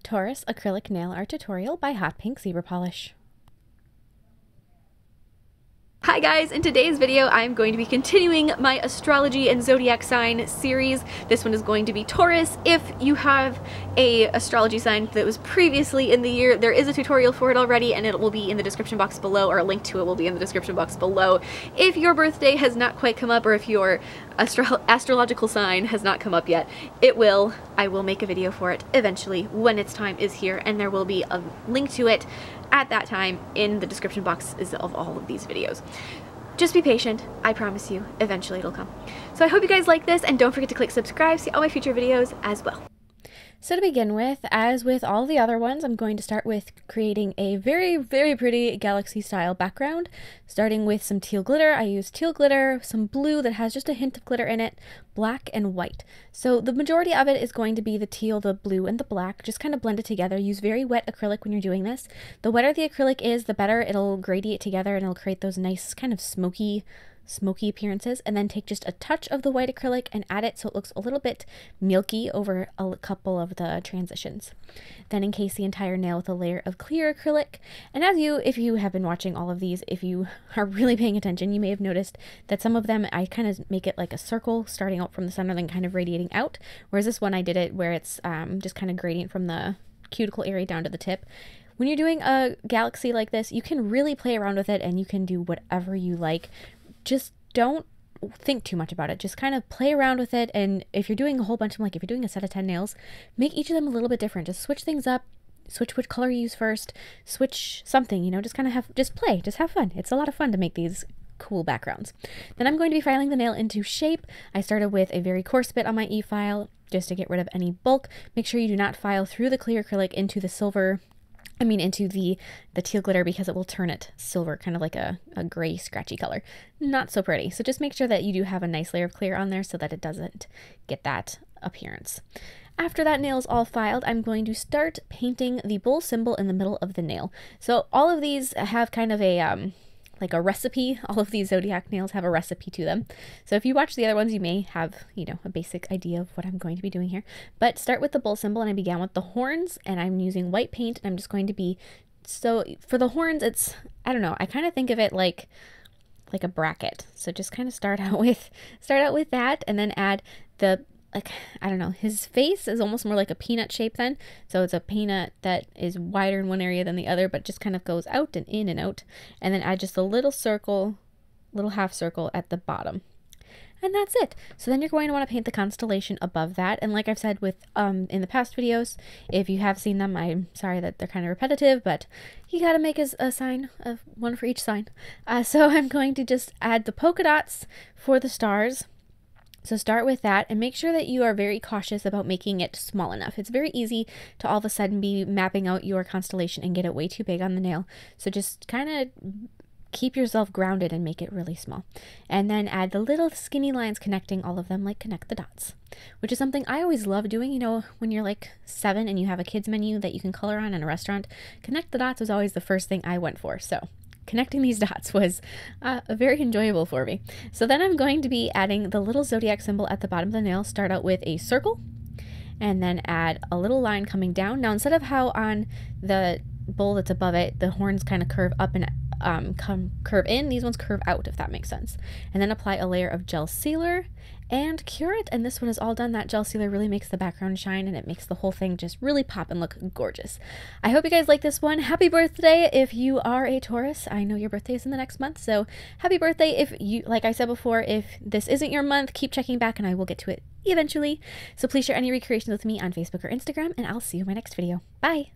Taurus acrylic nail art tutorial by Hotpinkzebrapolish. Hi guys, in today's video I'm going to be continuing my astrology and zodiac sign series. This one is going to be Taurus. If you have a astrology sign that was previously in the year, there is a tutorial for it already and it will be in the description box below, or a link to it will be in the description box below. If your birthday has not quite come up, or if your astrological sign has not come up yet, it will. I will make a video for it eventually when its time is here, and there will be a link to it at that time in the description boxes of all of these videos. Just be patient, I promise you, eventually it'll come. So I hope you guys like this, and don't forget to click subscribe to see all my future videos as well. So to begin with, as with all the other ones, I'm going to start with creating a very, very pretty galaxy style background, starting with some teal glitter. I used teal glitter, some blue that has just a hint of glitter in it, black and white. So the majority of it is going to be the teal, the blue, and the black. Just kind of blend it together. Use very wet acrylic when you're doing this. The wetter the acrylic is, the better it'll gradient together and it'll create those nice kind of smoky appearances. And then take just a touch of the white acrylic and add it so it looks a little bit milky over a couple of the transitions. Then encase the entire nail with a layer of clear acrylic. And if you have been watching all of these, if you are really paying attention, you may have noticed that some of them I kind of make it like a circle starting out from the center, then kind of radiating out, whereas this one I did it where it's just kind of gradient from the cuticle area down to the tip. When you're doing a galaxy like this, you can really play around with it and you can do whatever you like. Just don't think too much about it. Just kind of play around with it. And if you're doing a whole bunch of, like if you're doing a set of 10 nails, make each of them a little bit different. Just switch things up, switch which color you use first, switch something, you know, just kind of just play, just have fun. It's a lot of fun to make these cool backgrounds. Then I'm going to be filing the nail into shape. I started with a very coarse bit on my e-file just to get rid of any bulk. Make sure you do not file through the clear acrylic into the silver, into the teal glitter, because it will turn it silver, kind of like a gray scratchy color. Not so pretty. So just make sure that you do have a nice layer of clear on there so that it doesn't get that appearance. After that nail is all filed, I'm going to start painting the bull symbol in the middle of the nail. So all of these have kind of a like a recipe. All of these Zodiac nails have a recipe to them. So if you watch the other ones, you may have, you know, a basic idea of what I'm going to be doing here. But start with the bull symbol, and I began with the horns, and I'm using white paint, and I'm just going to be, so for the horns, it's, I don't know, I kind of think of it like a bracket. So just kind of start out with that, and then add the, like, I don't know, his face is almost more like a peanut shape then. So it's a peanut that is wider in one area than the other, but just kind of goes out and in and out. And then add just a little circle, little half circle at the bottom. And that's it. So then you're going to want to paint the constellation above that. And like I've said with in the past videos, if you have seen them, I'm sorry that they're kind of repetitive, but you got to make a sign, one for each sign. So I'm going to just add the polka dots for the stars. So start with that and make sure that you are very cautious about making it small enough. It's very easy to all of a sudden be mapping out your constellation and get it way too big on the nail. So just kind of keep yourself grounded and make it really small. And then add the little skinny lines connecting all of them, like connect the dots, which is something I always love doing. You know, when you're like 7 and you have a kids menu that you can color on in a restaurant, connect the dots was always the first thing I went for. So connecting these dots was very enjoyable for me. So then I'm going to be adding the little zodiac symbol at the bottom of the nail. Start out with a circle and then add a little line coming down. Now, instead of how on the bowl that's above it, the horns kind of curve up and curve in, these ones curve out, if that makes sense. And then apply a layer of gel sealer and cure it. And this one is all done. That gel sealer really makes the background shine, and it makes the whole thing just really pop and look gorgeous. I hope you guys like this one. Happy birthday if you are a Taurus. I know your birthday is in the next month, so happy birthday. If you, like I said before, if this isn't your month, keep checking back and I will get to it eventually. So please share any recreations with me on Facebook or Instagram, and I'll see you in my next video. Bye!